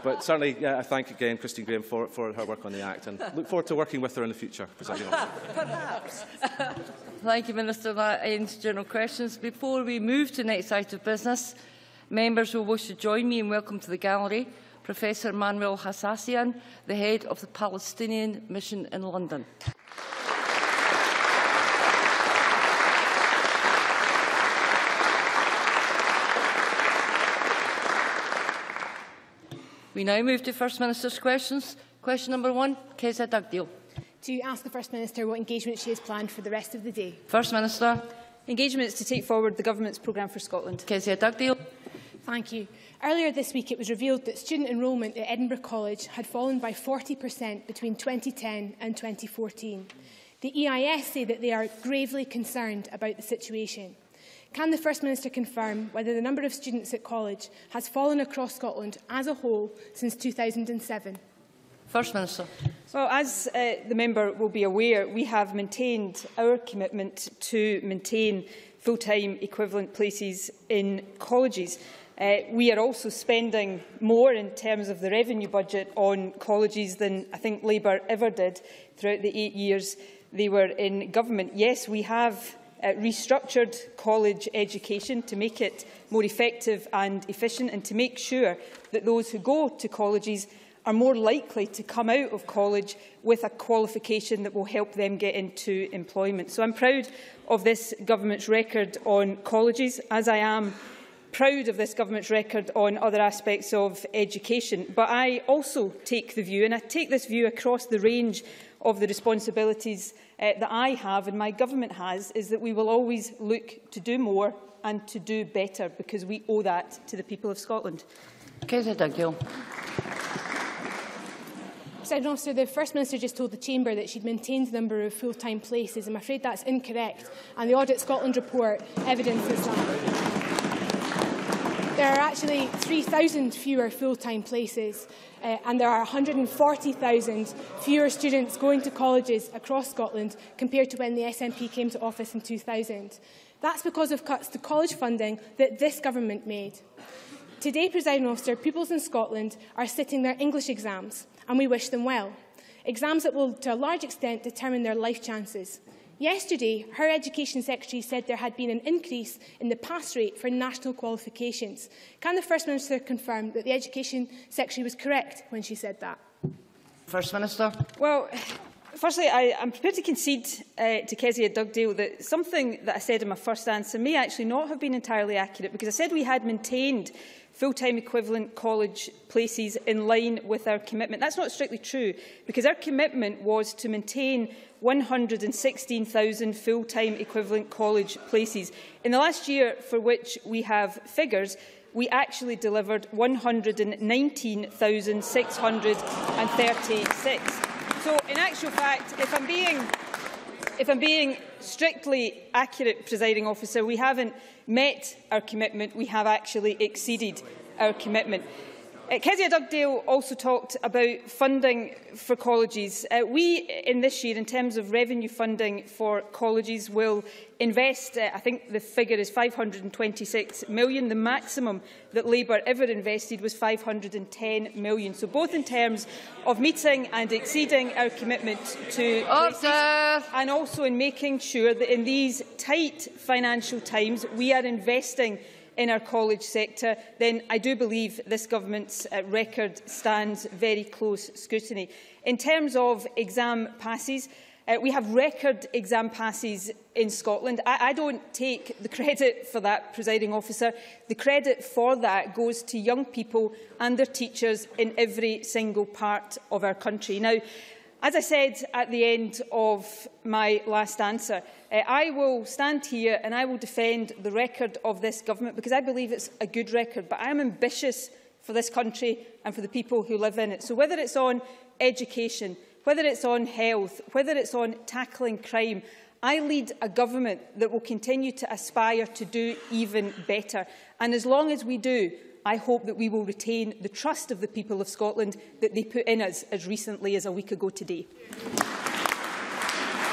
But certainly, I thank again Christine Graham for her work on the Act, and look forward to working with her in the future, Presiding Officer. Perhaps. Thank you, Minister. That ends general questions. Before we move to the next item of business, members who wish to join me in welcome to the gallery Professor Manuel Hassassian, the head of the Palestinian Mission in London. We now move to First Minister's questions. Question number 1, Kezia Dugdale. To ask the First Minister what engagement she has planned for the rest of the day. First Minister. Engagements to take forward the Government's programme for Scotland. Kezia Dugdale. Thank you. Earlier this week it was revealed that student enrolment at Edinburgh College had fallen by 40% between 2010 and 2014. The EIS say that they are gravely concerned about the situation. Can the First Minister confirm whether the number of students at college has fallen across Scotland as a whole since 2007? First Minister. Well, as the member will be aware, we have maintained our commitment to maintain full-time equivalent places in colleges. We are also spending more in terms of the revenue budget on colleges than I think Labour ever did throughout the 8 years they were in government. Yes, we have restructured college education to make it more effective and efficient, and to make sure that those who go to colleges are more likely to come out of college with a qualification that will help them get into employment. So I'm proud of this government's record on colleges, as I am proud of this government's record on other aspects of education. But I also take the view, and I take this view across the range of the responsibilities that I have and my government has, is that we will always look to do more and to do better, because we owe that to the people of Scotland. Kezia Dugdale. Presiding Officer, the First Minister just told the Chamber that she'd maintained the number of full-time places. I'm afraid that's incorrect, and the Audit Scotland report evidences that. There are actually 3,000 fewer full-time places, and there are 140,000 fewer students going to colleges across Scotland compared to when the SNP came to office in 2000. That's because of cuts to college funding that this government made. Today, Presiding Officer, pupils in Scotland are sitting their English exams, and we wish them well. Exams that will, to a large extent, determine their life chances. Yesterday, her Education Secretary said there had been an increase in the pass rate for national qualifications. Can the First Minister confirm that the Education Secretary was correct when she said that? First Minister. Well, firstly, I'm prepared to concede to Kezia Dugdale that something that I said in my first answer may actually not have been entirely accurate, because I said we had maintained full-time equivalent college places in line with our commitment. That's not strictly true, because our commitment was to maintain 116,000 full-time equivalent college places. In the last year for which we have figures, we actually delivered 119,636. So, in actual fact, if I'm being strictly accurate, Presiding Officer, we haven't met our commitment, we have actually exceeded our commitment. Kezia Dugdale also talked about funding for colleges. We, in this year, in terms of revenue funding for colleges, will invest, I think the figure is 526 million. The maximum that Labour ever invested was 510 million. So both in terms of meeting and exceeding our commitment to places, and also in making sure that in these tight financial times we are investing in our college sector, then I do believe this government's record stands very close scrutiny. In terms of exam passes, we have record exam passes in Scotland. I don't take the credit for that, Presiding Officer. The credit for that goes to young people and their teachers in every single part of our country. Now, as I said at the end of my last answer, I will stand here and I will defend the record of this government, because I believe it's a good record, but I am ambitious for this country and for the people who live in it. So whether it's on education, whether it's on health, whether it's on tackling crime, I lead a government that will continue to aspire to do even better. And as long as we do, I hope that we will retain the trust of the people of Scotland that they put in us as recently as a week ago today.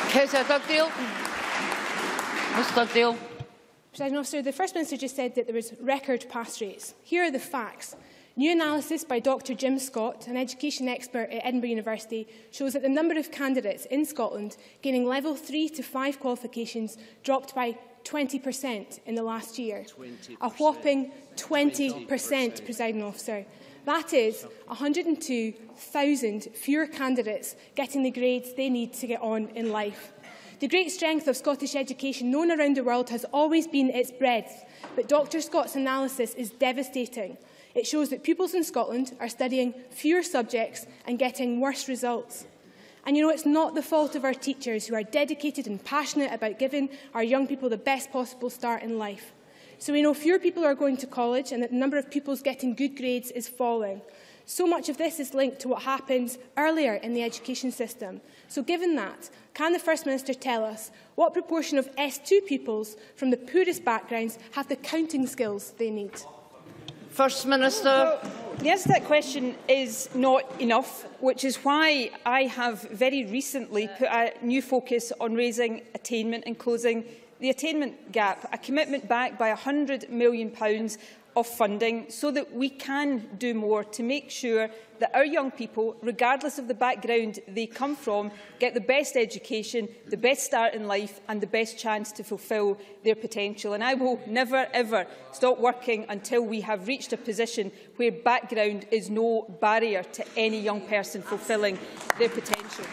Kezia Dugdale. Ms Dugdale. Presiding Officer, the First Minister just said that there was record pass rates. Here are the facts. New analysis by Dr Jim Scott, an education expert at Edinburgh University, shows that the number of candidates in Scotland gaining level 3 to 5 qualifications dropped by 20% in the last year. 20%. A whopping 20%, presiding officer. That is 102,000 fewer candidates getting the grades they need to get on in life. The great strength of Scottish education known around the world has always been its breadth, but Dr Scott's analysis is devastating. It shows that pupils in Scotland are studying fewer subjects and getting worse results. And you know, it's not the fault of our teachers, who are dedicated and passionate about giving our young people the best possible start in life. So we know fewer people are going to college and that the number of pupils getting good grades is falling. So much of this is linked to what happens earlier in the education system. So given that, can the First Minister tell us what proportion of S2 pupils from the poorest backgrounds have the counting skills they need? First Minister. Well, the answer to that question is not enough, which is why I have very recently put a new focus on raising attainment and closing the attainment gap, a commitment backed by £100 million of funding so that we can do more to make sure that our young people, regardless of the background they come from, get the best education, the best start in life and the best chance to fulfil their potential. And I will never, ever stop working until we have reached a position where background is no barrier to any young person fulfilling their potential.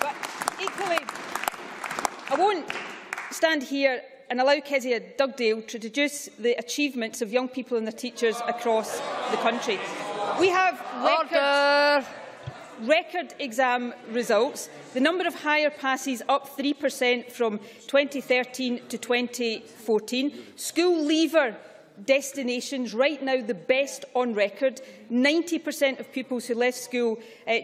But equally, I won't stand here and allow Kezia Dugdale to deduce the achievements of young people and their teachers across the country. We have record exam results. The number of higher passes up 3% from 2013 to 2014. School leaver destinations right now the best on record. 90% of pupils who left school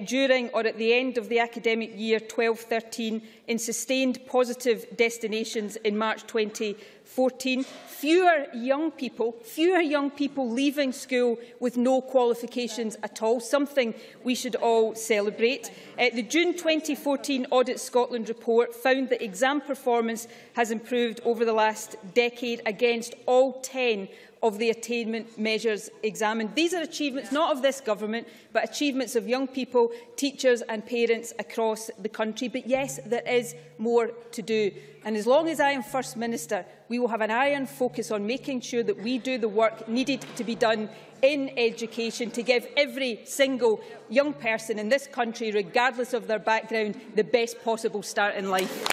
during or at the end of the academic year 12-13 in sustained positive destinations in March 2014. Fewer young people leaving school with no qualifications at all, something we should all celebrate. The June 2014 Audit Scotland report found that exam performance has improved over the last decade against all 10 of the attainment measures examined. These are achievements not of this government, but achievements of young people, teachers and parents across the country. But yes, there is more to do. And as long as I am First Minister, we will have an iron focus on making sure that we do the work needed to be done in education to give every single young person in this country, regardless of their background, the best possible start in life.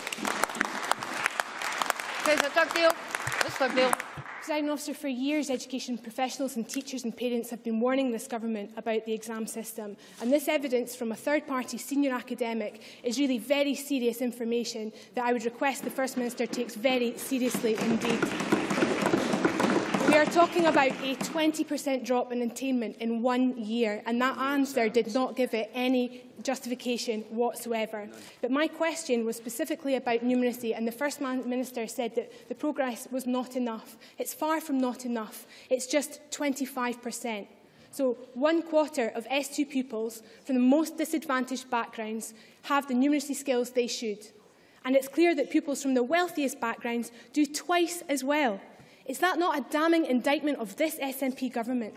Kezia Dugdale. Ms Dugdale. Presiding Officer, for years, education professionals and teachers and parents have been warning this government about the exam system. And this evidence from a third-party senior academic is really very serious information that I would request the First Minister takes very seriously indeed. We are talking about a 20% drop in attainment in 1 year, and that answer did not give it any justification whatsoever. But my question was specifically about numeracy, and the First Minister said that the progress was not enough. It's far from not enough. It's just 25%. So 1/4 of S2 pupils from the most disadvantaged backgrounds have the numeracy skills they should. And it's clear that pupils from the wealthiest backgrounds do twice as well. Is that not a damning indictment of this SNP government?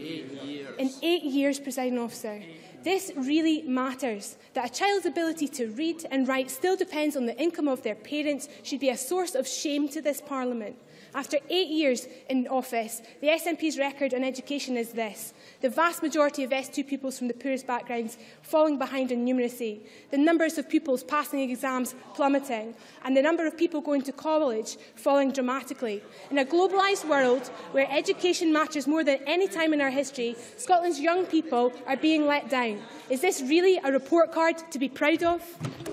8 years. In 8 years, Presiding Officer. This really matters. That a child's ability to read and write still depends on the income of their parents should be a source of shame to this Parliament. After 8 years in office, the SNP's record on education is this. The vast majority of S2 pupils from the poorest backgrounds falling behind in numeracy, the numbers of pupils passing exams plummeting, and the number of people going to college falling dramatically. In a globalised world where education matters more than any time in our history, Scotland's young people are being let down. Is this really a report card to be proud of?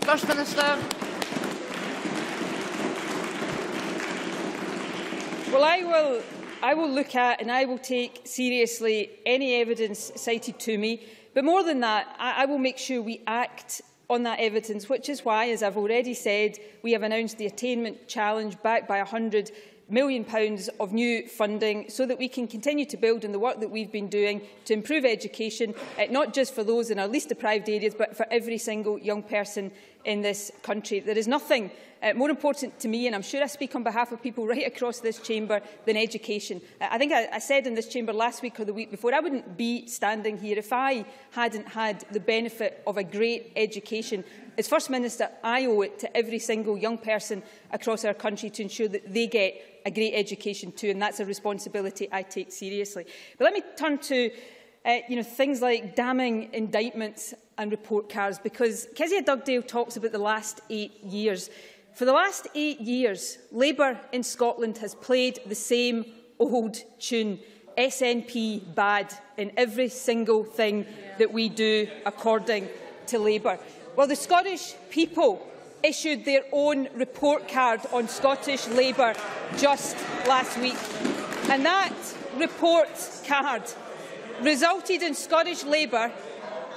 First Minister. Well, I will look at and I will take seriously any evidence cited to me. But more than that, I will make sure we act on that evidence, which is why, as I've already said, we have announced the Attainment Challenge backed by £100 million of new funding so that we can continue to build on the work that we've been doing to improve education, not just for those in our least deprived areas, but for every single young person in this country. There is nothing more important to me, and I'm sure I speak on behalf of people right across this chamber, than education. I think I said in this chamber last week or the week before, I wouldn't be standing here if I hadn't had the benefit of a great education. As First Minister, I owe it to every single young person across our country to ensure that they get a great education too, and that's a responsibility I take seriously. But let me turn to things like damning indictments and report cards, because Kezia Dugdale talks about the last 8 years. For the last 8 years, Labour in Scotland has played the same old tune, SNP bad, in every single thing that we do according to Labour. Well, the Scottish people issued their own report card on Scottish Labour just last week, and that report card resulted in Scottish Labour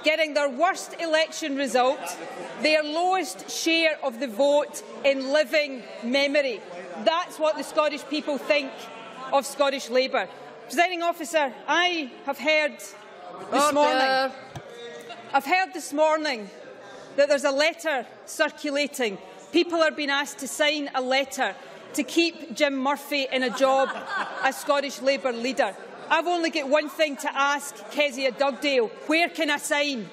getting their worst election result, their lowest share of the vote in living memory. That's what the Scottish people think of Scottish Labour. Presiding Officer, I have heard this morning that there's a letter circulating. People are being asked to sign a letter to keep Jim Murphy in a job as Scottish Labour leader. I've only got one thing to ask Kezia Dugdale. Where can I sign?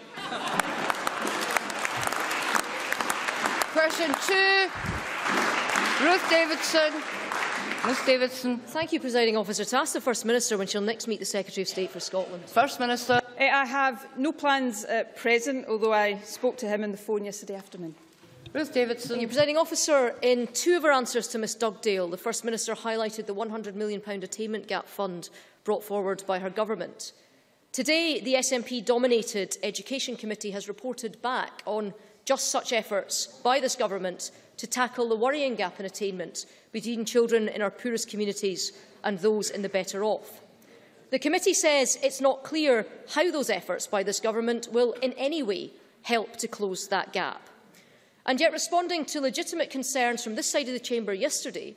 Question 2, Ruth Davidson. Ms Davidson. Thank you, Presiding Officer. To ask the First Minister when she'll next meet the Secretary of State for Scotland. First Minister. I have no plans at present, although I spoke to him on the phone yesterday afternoon. Ruth Davidson. Thank you, Presiding Officer. In 2 of her answers to Ms Dugdale, the First Minister highlighted the £100 million attainment gap fund brought forward by her government. Today, the SNP-dominated Education Committee has reported back on just such efforts by this government to tackle the worrying gap in attainment between children in our poorest communities and those in the better off. The committee says it's not clear how those efforts by this government will in any way help to close that gap. And yet, responding to legitimate concerns from this side of the chamber yesterday,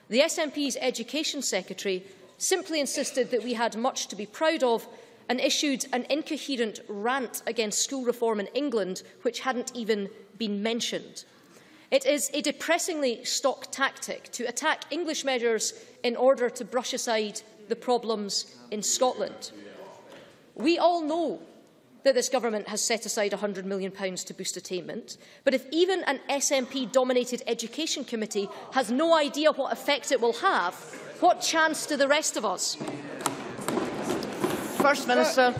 the SNP's Education Secretary simply insisted that we had much to be proud of and issued an incoherent rant against school reform in England, which hadn't even been mentioned. It is a depressingly stock tactic to attack English measures in order to brush aside the problems in Scotland. We all know that this government has set aside £100 million to boost attainment, but if even an SNP-dominated Education Committee has no idea what effect it will have, what chance do the rest of us? First Minister.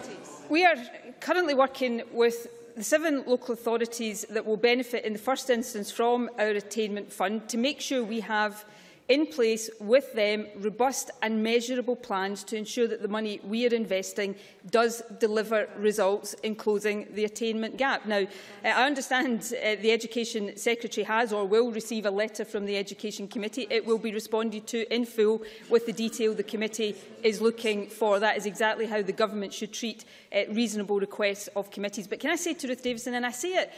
We are currently working with the 7 local authorities that will benefit in the first instance from our attainment fund to make sure we have in place with them robust and measurable plans to ensure that the money we are investing does deliver results in closing the attainment gap. Now, I understand the Education Secretary has or will receive a letter from the Education Committee. It will be responded to in full with the detail the committee is looking for. That is exactly how the government should treat reasonable requests of committees. But can I say to Ruth Davidson, and I say it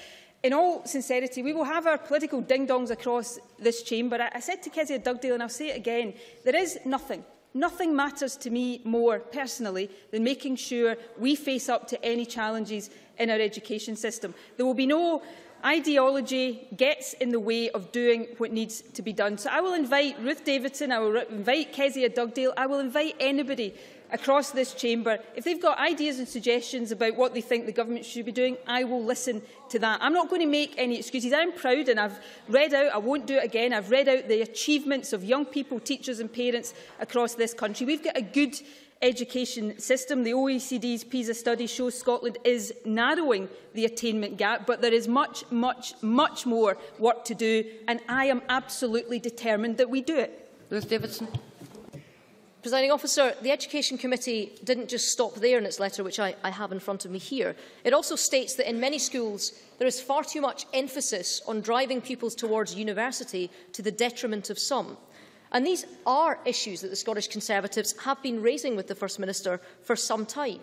in all sincerity, we will have our political ding-dongs across this chamber. I said to Kezia Dugdale, and I'll say it again, there is nothing matters to me more personally than making sure we face up to any challenges in our education system. There will be no ideology gets in the way of doing what needs to be done. So I will invite Ruth Davidson, I will invite Kezia Dugdale, I will invite anybody across this chamber. If they've got ideas and suggestions about what they think the government should be doing, I will listen to that. I'm not going to make any excuses. I'm proud, and I've read out, I won't do it again, I've read out the achievements of young people, teachers and parents across this country. We've got a good education system. The OECD's PISA study shows Scotland is narrowing the attainment gap, but there is much more work to do, and I am absolutely determined that we do it. Ruth Davidson. Presiding Officer, the Education Committee didn't just stop there in its letter, which I have in front of me here. It also states that in many schools there is far too much emphasis on driving pupils towards university to the detriment of some. And these are issues that the Scottish Conservatives have been raising with the First Minister for some time.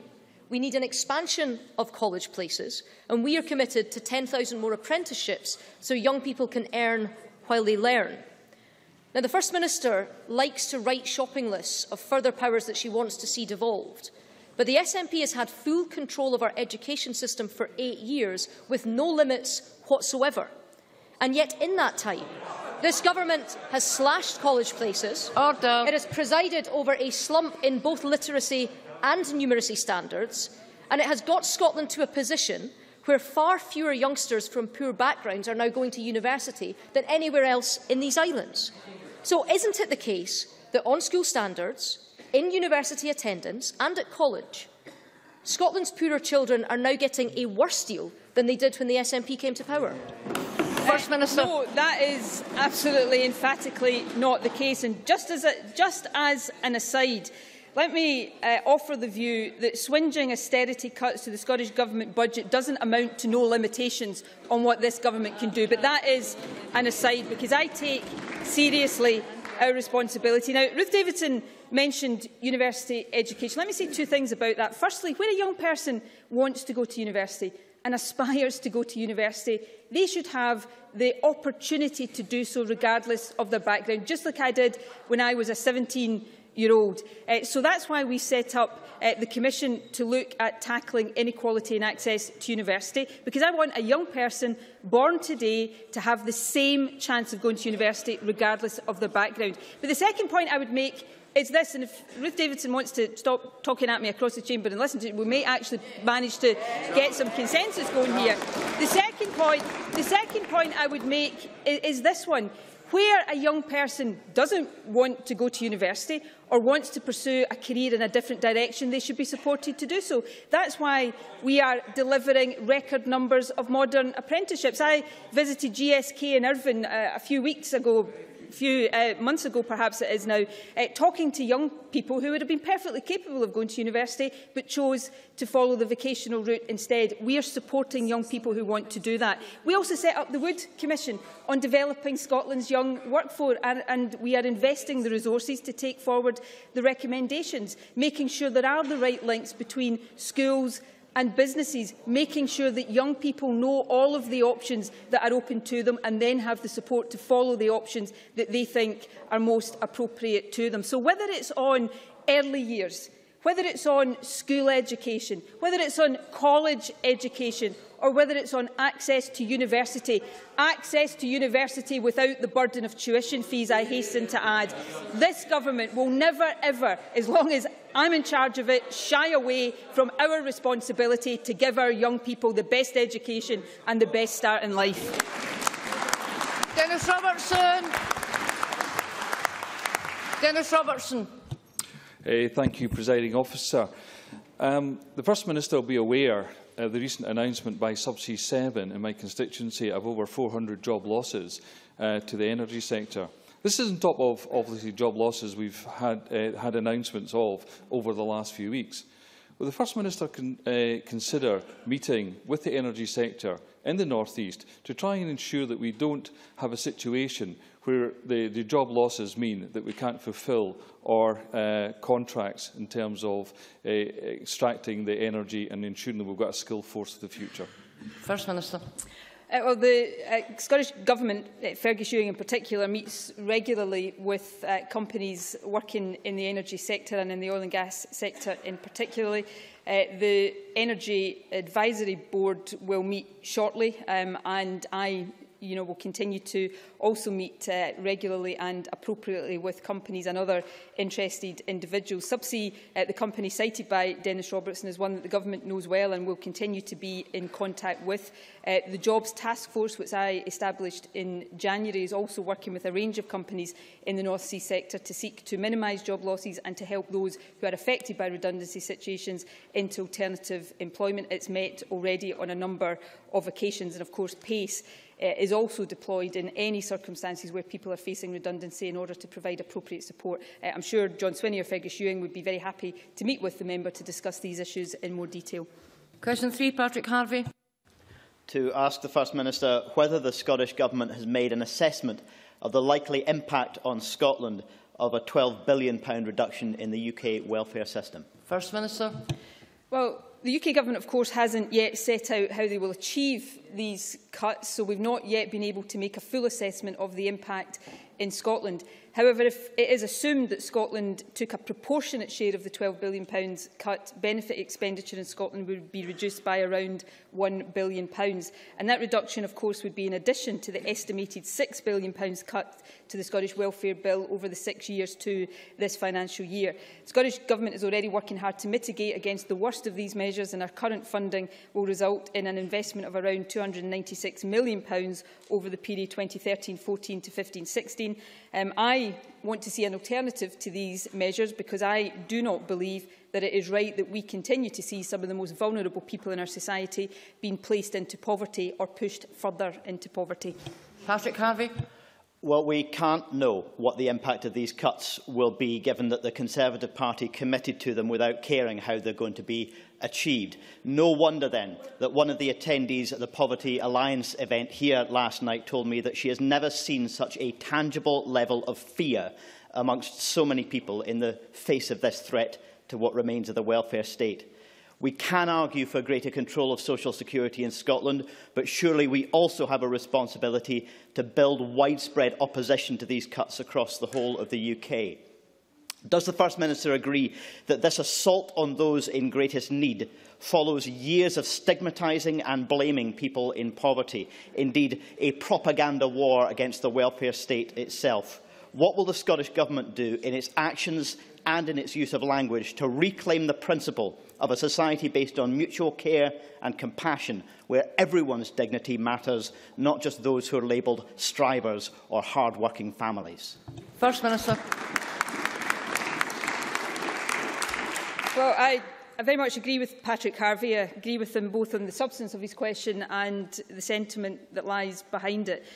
We need an expansion of college places, and we are committed to 10,000 more apprenticeships so young people can earn while they learn. Now, the First Minister likes to write shopping lists of further powers that she wants to see devolved, but the SNP has had full control of our education system for 8 years with no limits whatsoever. And yet, in that time, this government has slashed college places. Order. It has presided over a slump in both literacy and numeracy standards, and it has got Scotland to a position where far fewer youngsters from poor backgrounds are now going to university than anywhere else in these islands. So isn't it the case that on school standards, in university attendance and at college, Scotland's poorer children are now getting a worse deal than they did when the SNP came to power? First Minister. No, that is absolutely emphatically not the case. And just as an aside, let me offer the view that swinging austerity cuts to the Scottish Government budget doesn't amount to no limitations on what this government can do. But that is an aside, because I take seriously our responsibility. Now, Ruth Davidson mentioned university education. Let me say two things about that. Firstly, when a young person wants to go to university and aspires to go to university, they should have the opportunity to do so regardless of their background, just like I did when I was a 17-year-old. So that's why we set up the Commission to look at tackling inequality in access to university, because I want a young person born today to have the same chance of going to university regardless of their background. But the second point I would make is this, and if Ruth Davidson wants to stop talking at me across the chamber and listen to it, we may actually manage to get some consensus going here. The second point I would make is this one. Where a young person doesn't want to go to university or wants to pursue a career in a different direction, they should be supported to do so. That's why we are delivering record numbers of modern apprenticeships. I visited GSK in Irvine a few months ago perhaps it is now, talking to young people who would have been perfectly capable of going to university but chose to follow the vocational route instead. We are supporting young people who want to do that. We also set up the Wood Commission on developing Scotland's young workforce, and we are investing the resources to take forward the recommendations, making sure there are the right links between schools and businesses, making sure that young people know all of the options that are open to them and then have the support to follow the options that they think are most appropriate to them. So whether it's on early years, whether it's on school education, whether it's on college education, or whether it's on access to university without the burden of tuition fees, I hasten to add, this government will never ever, as long as I'm in charge of it, shy away from our responsibility to give our young people the best education and the best start in life. Dennis Robertson. Thank you, Presiding Officer. The First Minister will be aware of the recent announcement by Subsea 7 in my constituency of over 400 job losses to the energy sector. This is on top of, obviously, job losses we've had announcements of over the last few weeks. Will the First Minister consider meeting with the energy sector in the North East to try and ensure that we don't have a situation where the job losses mean that we can't fulfil our contracts in terms of extracting the energy and ensuring that we've got a skilled force of the future? First Minister. Well, the Scottish Government, Fergus Ewing in particular, meets regularly with companies working in the energy sector and in the oil and gas sector in particular. The Energy Advisory Board will meet shortly, and I will continue to also meet regularly and appropriately with companies and other interested individuals. Subsea, the company cited by Dennis Robertson, is one that the Government knows well and will continue to be in contact with. The Jobs Task Force, which I established in January, is also working with a range of companies in the North Sea sector to seek to minimise job losses and to help those who are affected by redundancy situations into alternative employment. It's met already on a number of occasions, and of course PACE is also deployed in any circumstances where people are facing redundancy in order to provide appropriate support. I'm sure John Swinney or Fergus Ewing would be very happy to meet with the member to discuss these issues in more detail. Question 3, Patrick Harvie. To ask the First Minister whether the Scottish Government has made an assessment of the likely impact on Scotland of a £12 billion reduction in the UK welfare system. First Minister. Well, the UK Government, of course, hasn't yet set out how they will achieve these cuts, so we've not yet been able to make a full assessment of the impact in Scotland. However, if it is assumed that Scotland took a proportionate share of the £12 billion cut, benefit expenditure in Scotland would be reduced by around £1 billion. And that reduction, of course, would be in addition to the estimated £6 billion cut to the Scottish Welfare Bill over the 6 years to this financial year. The Scottish Government is already working hard to mitigate against the worst of these measures, and our current funding will result in an investment of around £296 million over the period 2013-14 to 15-16. I want to see an alternative to these measures because I do not believe that it is right that we continue to see some of the most vulnerable people in our society being placed into poverty or pushed further into poverty. Patrick Harvie. Well, we can't know what the impact of these cuts will be, given that the Conservative Party committed to them without caring how they're going to be achieved. No wonder, then, that one of the attendees at the Poverty Alliance event here last night told me that she has never seen such a tangible level of fear amongst so many people in the face of this threat to what remains of the welfare state. We can argue for greater control of social security in Scotland, but surely we also have a responsibility to build widespread opposition to these cuts across the whole of the UK. Does the First Minister agree that this assault on those in greatest need follows years of stigmatising and blaming people in poverty, indeed a propaganda war against the welfare state itself? What will the Scottish Government do in its actions and in its use of language to reclaim the principle of a society based on mutual care and compassion, where everyone's dignity matters, not just those who are labelled strivers or hard-working families? First Minister. Well, I very much agree with Patrick Harvie. I agree with him both on the substance of his question and the sentiment that lies behind it.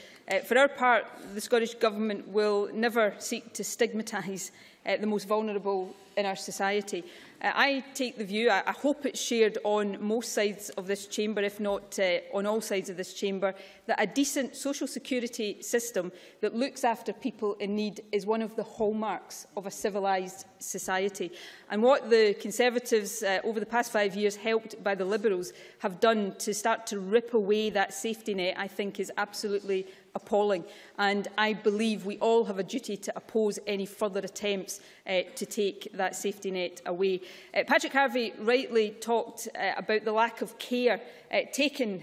For our part, the Scottish Government will never seek to stigmatise the most vulnerable in our society. I take the view, I hope it's shared on most sides of this chamber, if not on all sides of this chamber, that a decent social security system that looks after people in need is one of the hallmarks of a civilised society. And what the Conservatives over the past 5 years, helped by the Liberals, have done to start to rip away that safety net, I think is absolutely appalling, and I believe we all have a duty to oppose any further attempts to take that safety net away. Patrick Harvie rightly talked about the lack of care taken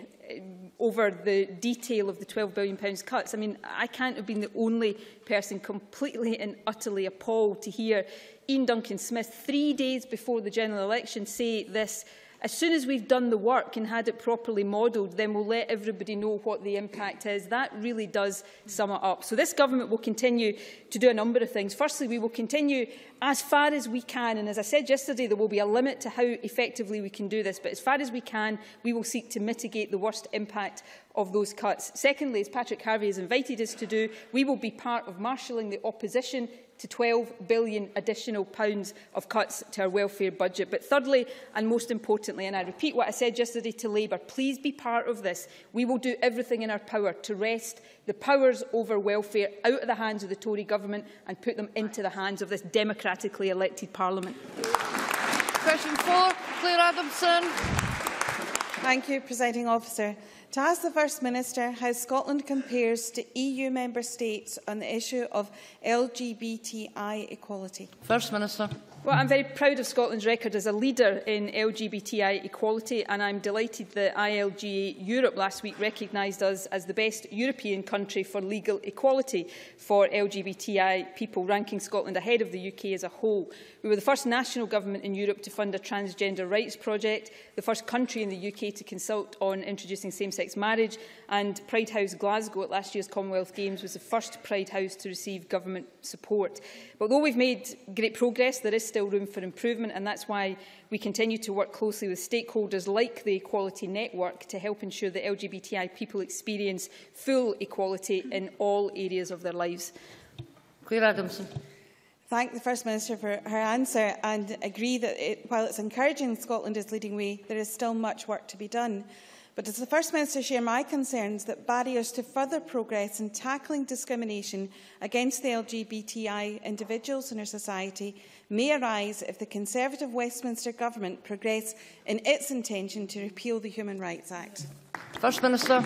over the detail of the £12 billion cuts. I mean, I can't have been the only person completely and utterly appalled to hear Ian Duncan-Smith 3 days before the general election say this: as soon as we've done the work and had it properly modelled, then we'll let everybody know what the impact is. That really does sum it up. So this government will continue to do a number of things. Firstly, we will continue as far as we can, and as I said yesterday, there will be a limit to how effectively we can do this, but as far as we can, we will seek to mitigate the worst impact of those cuts. Secondly, as Patrick Harvie has invited us to do, we will be part of marshalling the opposition to £12 billion additional of cuts to our welfare budget. But thirdly, and most importantly, and I repeat what I said yesterday to Labour, please be part of this. We will do everything in our power to wrest the powers over welfare out of the hands of the Tory government and put them into the hands of this democratically elected Parliament. Question 4, Clare Adamson. Thank you, Presiding Officer. To ask the First Minister how Scotland compares to EU member states on the issue of LGBTI equality. First Minister. Well, I'm very proud of Scotland's record as a leader in LGBTI equality, and I'm delighted that ILGA Europe last week recognised us as the best European country for legal equality for LGBTI people, ranking Scotland ahead of the UK as a whole. We were the first national government in Europe to fund a transgender rights project, the first country in the UK to consult on introducing same-sex marriage, and Pride House Glasgow at last year's Commonwealth Games was the first Pride House to receive government support. But although we've made great progress, there is still room for improvement, and that's why we continue to work closely with stakeholders like the Equality Network to help ensure that LGBTI people experience full equality in all areas of their lives. Clare Adamson. Thank the First Minister for her answer and agree that while it's encouraging Scotland is leading way, there is still much work to be done. But does the First Minister share my concerns that barriers to further progress in tackling discrimination against the LGBTI individuals in our society may arise if the Conservative Westminster Government progress in its intention to repeal the Human Rights Act? First Minister.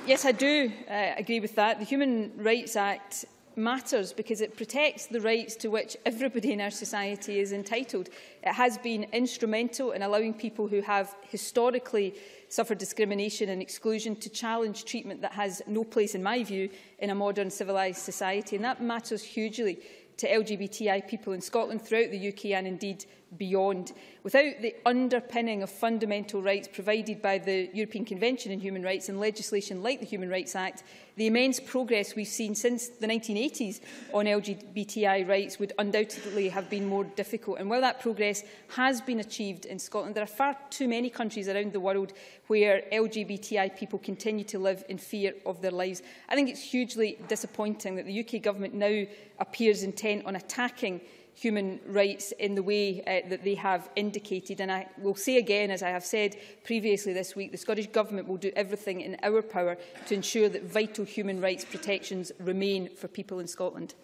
Yes, I do agree with that. The Human Rights Act matters because it protects the rights to which everybody in our society is entitled. It has been instrumental in allowing people who have historically suffered discrimination and exclusion to challenge treatment that has no place, in my view, in a modern civilised society. And that matters hugely to LGBTI people in Scotland, throughout the UK and indeed beyond. Without the underpinning of fundamental rights provided by the European Convention on Human Rights and legislation like the Human Rights Act, the immense progress we've seen since the 1980s on LGBTI rights would undoubtedly have been more difficult. And while that progress has been achieved in Scotland, there are far too many countries around the world where LGBTI people continue to live in fear of their lives. I think it's hugely disappointing that the UK Government now appears intent on attacking human rights in the way that they have indicated. And I will say again, as I have said previously this week, the Scottish Government will do everything in our power to ensure that vital human rights protections remain for people in Scotland.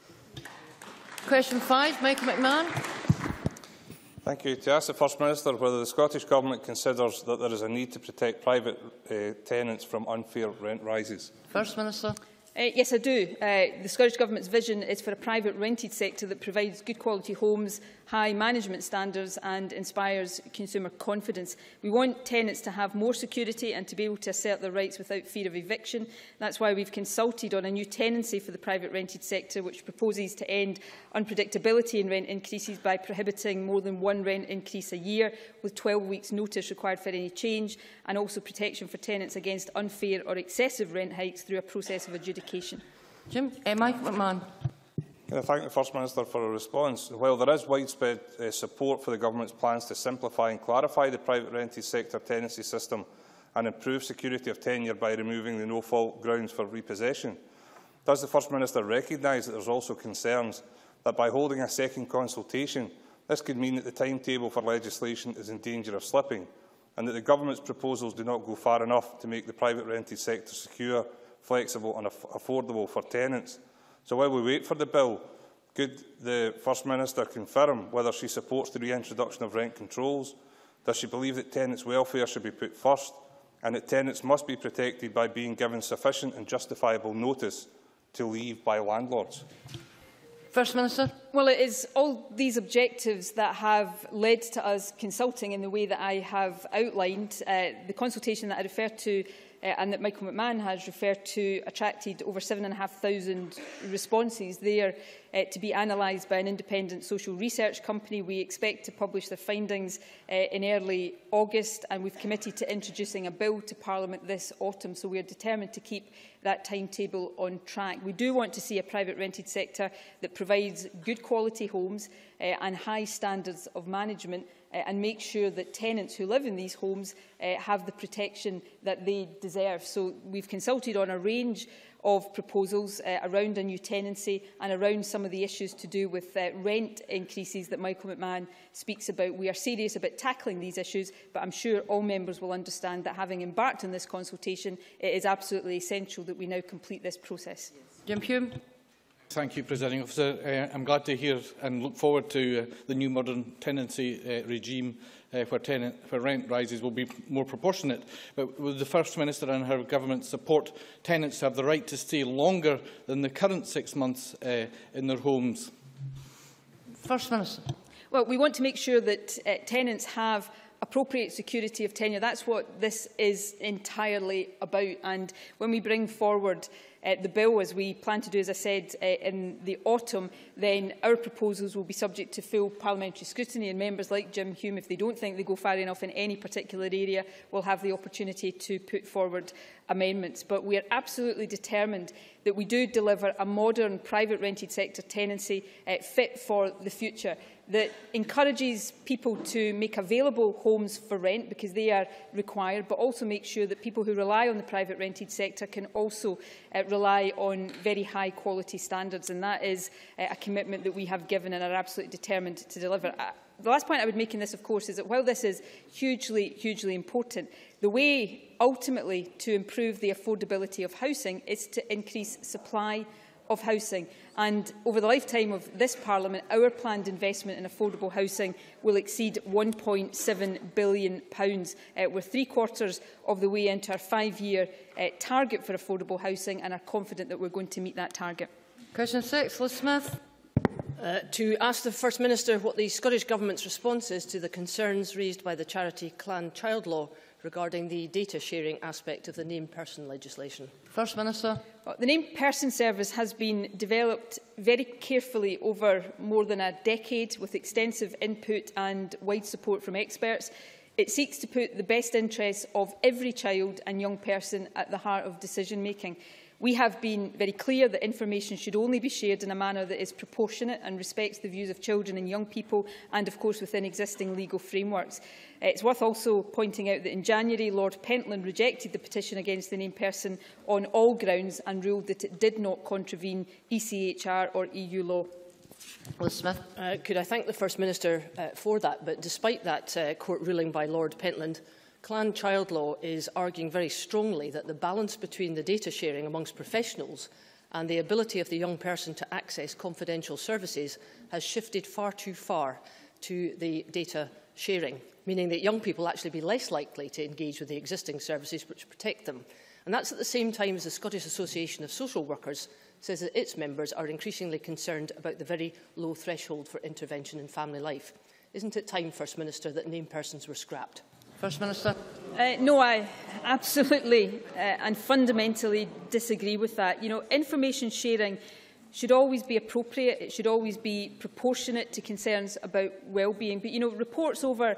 Question 5, Michael McMahon. Thank you. To ask the First Minister whether the Scottish Government considers that there is a need to protect private tenants from unfair rent rises. First Minister. Yes, I do. The Scottish Government's vision is for a private rented sector that provides good quality homes, high management standards and inspires consumer confidence. We want tenants to have more security and to be able to assert their rights without fear of eviction. That's why we've consulted on a new tenancy for the private rented sector, which proposes to end unpredictability in rent increases by prohibiting more than one rent increase a year, with 12 weeks' notice required for any change, and also protection for tenants against unfair or excessive rent hikes through a process of adjudication. Michael McMahon. Can I thank the First Minister for a response? While there is widespread support for the Government's plans to simplify and clarify the private rented sector tenancy system and improve security of tenure by removing the no-fault grounds for repossession, does the First Minister recognise that there are also concerns that by holding a second consultation, this could mean that the timetable for legislation is in danger of slipping, and that the Government's proposals do not go far enough to make the private rented sector secure, flexible and affordable for tenants? So while we wait for the bill, could the First Minister confirm whether she supports the reintroduction of rent controls? Does she believe that tenants' welfare should be put first and that tenants must be protected by being given sufficient and justifiable notice to leave by landlords? First Minister. Well, it is all these objectives that have led to us consulting in the way that I have outlined. The consultation that I referred to and that Michael McMahon has referred to attracted over 7,500 responses. They are to be analysed by an independent social research company. We expect to publish their findings in early August, and we've committed to introducing a bill to Parliament this autumn, so we are determined to keep that timetable on track. We do want to see a private rented sector that provides good quality homes and high standards of management, and make sure that tenants who live in these homes have the protection that they deserve. So we've consulted on a range of proposals around a new tenancy and around some of the issues to do with rent increases that Michael McMahon speaks about. We are serious about tackling these issues, but I'm sure all members will understand that having embarked on this consultation, it is absolutely essential that we now complete this process. Jim Hume. Thank you, Presiding Officer. I'm glad to hear and look forward to the new modern tenancy regime where rent rises will be more proportionate. But will the First Minister and her government support tenants to have the right to stay longer than the current 6 months in their homes? First Minister. Well, we want to make sure that tenants have appropriate security of tenure. That's what this is entirely about. And when we bring forward the bill, as we plan to do, as I said, in the autumn, then our proposals will be subject to full parliamentary scrutiny, and members like Jim Hume, if they don't think they go far enough in any particular area, will have the opportunity to put forward amendments. But we are absolutely determined that we do deliver a modern private rented sector tenancy fit for the future, that encourages people to make available homes for rent because they are required, but also make sure that people who rely on the private rented sector can also rely on very high quality standards, and that is a commitment that we have given and are absolutely determined to deliver. The last point I would make in this, of course, is that while this is hugely important, the way ultimately to improve the affordability of housing is to increase supply of housing. And over the lifetime of this Parliament, our planned investment in affordable housing will exceed £1.7 billion. We're 3/4 of the way into our 5-year target for affordable housing and are confident that we're going to meet that target. Question 6, Liz Smith. To ask the First Minister what the Scottish Government's response is to the concerns raised by the charity Clan Childlaw regarding the data sharing aspect of the named person legislation. First Minister. The named person service has been developed very carefully over more than a decade with extensive input and wide support from experts. It seeks to put the best interests of every child and young person at the heart of decision making. We have been very clear that information should only be shared in a manner that is proportionate and respects the views of children and young people and, of course, within existing legal frameworks. It's worth also pointing out that in January, Lord Pentland rejected the petition against the named person on all grounds and ruled that it did not contravene ECHR or EU law. Liz Smith. Could I thank the First Minister for that? But despite that court ruling by Lord Pentland, Clan Childlaw is arguing very strongly that the balance between the data sharing amongst professionals and the ability of the young person to access confidential services has shifted far too far to the data sharing, meaning that young people actually be less likely to engage with the existing services which protect them. And that's at the same time as the Scottish Association of Social Workers says that its members are increasingly concerned about the very low threshold for intervention in family life. Isn't it time, First Minister, that named persons were scrapped? First Minister. No, I absolutely and fundamentally disagree with that. You know, information sharing should always be appropriate. It should always be proportionate to concerns about well-being. But, you know, reports over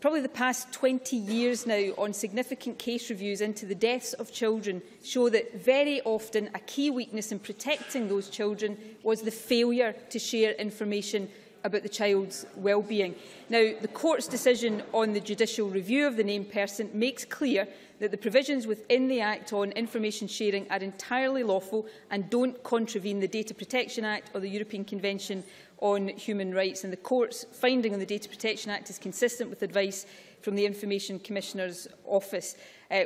probably the past 20 years now on significant case reviews into the deaths of children show that very often a key weakness in protecting those children was the failure to share information about the child's well-being. Now, the court's decision on the judicial review of the named person makes clear that the provisions within the Act on information sharing are entirely lawful and don't contravene the Data Protection Act or the European Convention on Human Rights. And the court's finding on the Data Protection Act is consistent with advice from the Information Commissioner's Office.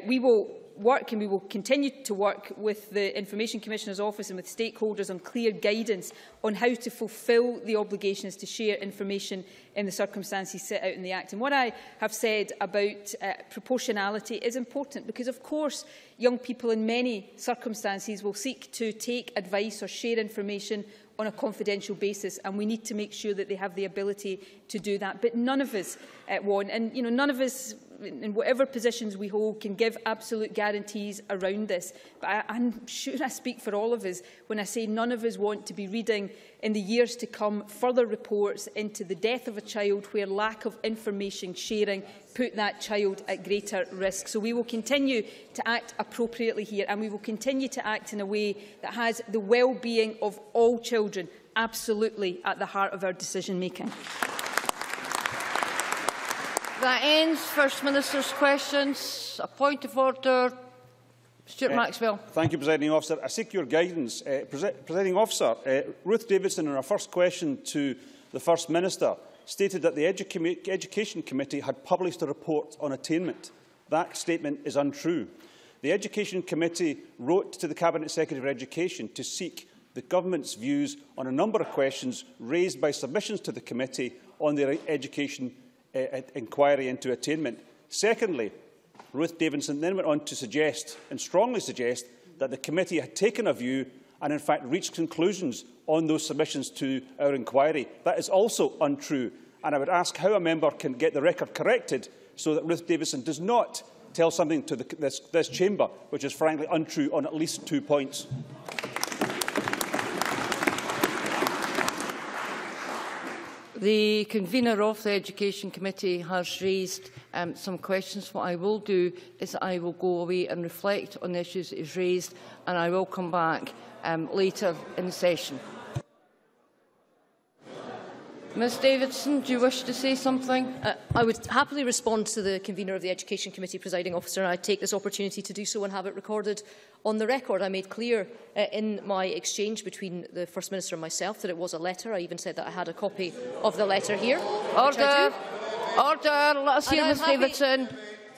We will work and we will continue to work with the Information Commissioner's Office and with stakeholders on clear guidance on how to fulfil the obligations to share information in the circumstances set out in the Act. And what I have said about proportionality is important because, of course, young people in many circumstances will seek to take advice or share information on a confidential basis, and we need to make sure that they have the ability to do that. But none of us want, and you know, none of us, in whatever positions we hold, can give absolute guarantees around this. But I'm sure I speak for all of us when I say none of us want to be reading in the years to come further reports into the death of a child where lack of information sharing put that child at greater risk. So we will continue to act appropriately here, and we will continue to act in a way that has the well-being of all children absolutely at the heart of our decision-making. That ends First Minister's questions. A point of order. Stuart Maxwell. Thank you, Presiding Officer. I seek your guidance. Presiding Officer, Ruth Davidson, in her first question to the First Minister, stated that the Education Committee had published a report on attainment. That statement is untrue. The Education Committee wrote to the Cabinet Secretary for Education to seek the Government's views on a number of questions raised by submissions to the committee on the education inquiry into attainment. Secondly, Ruth Davidson then went on to suggest, and strongly suggest, that the committee had taken a view and in fact reached conclusions on those submissions to our inquiry. That is also untrue, and I would ask how a member can get the record corrected so that Ruth Davidson does not tell something to this chamber which is frankly untrue on at least 2 points. The convener of the Education Committee has raised some questions. What I will do is I will go away and reflect on the issues that he's raised, and I will come back later in the session. Ms Davidson, do you wish to say something? I would happily respond to the convener of the Education Committee, Presiding Officer, and I take this opportunity to do so and have it recorded on the record. I made clear in my exchange between the First Minister and myself that it was a letter. I even said that I had a copy of the letter here. Order! Order! Let us hear Ms Davidson.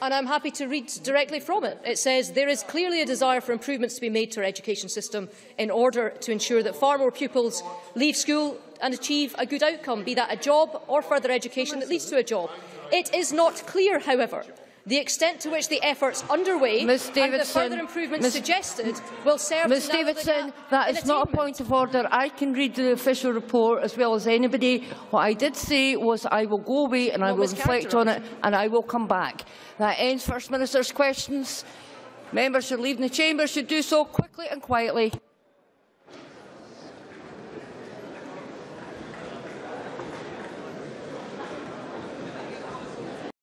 And I'm happy to read directly from it. It says, there is clearly a desire for improvements to be made to our education system in order to ensure that far more pupils leave school and achieve a good outcome, be that a job or further education that leads to a job. It is not clear, however, The extent to which the efforts underway and the further improvements suggested will serve Ms to narrow the Davidson, gap that in is not a point of order. I can read the official report as well as anybody. What I did say was I will go away and I will reflect on it and I will come back. That ends First Minister's questions. Members who are leaving the chamber should do so quickly and quietly.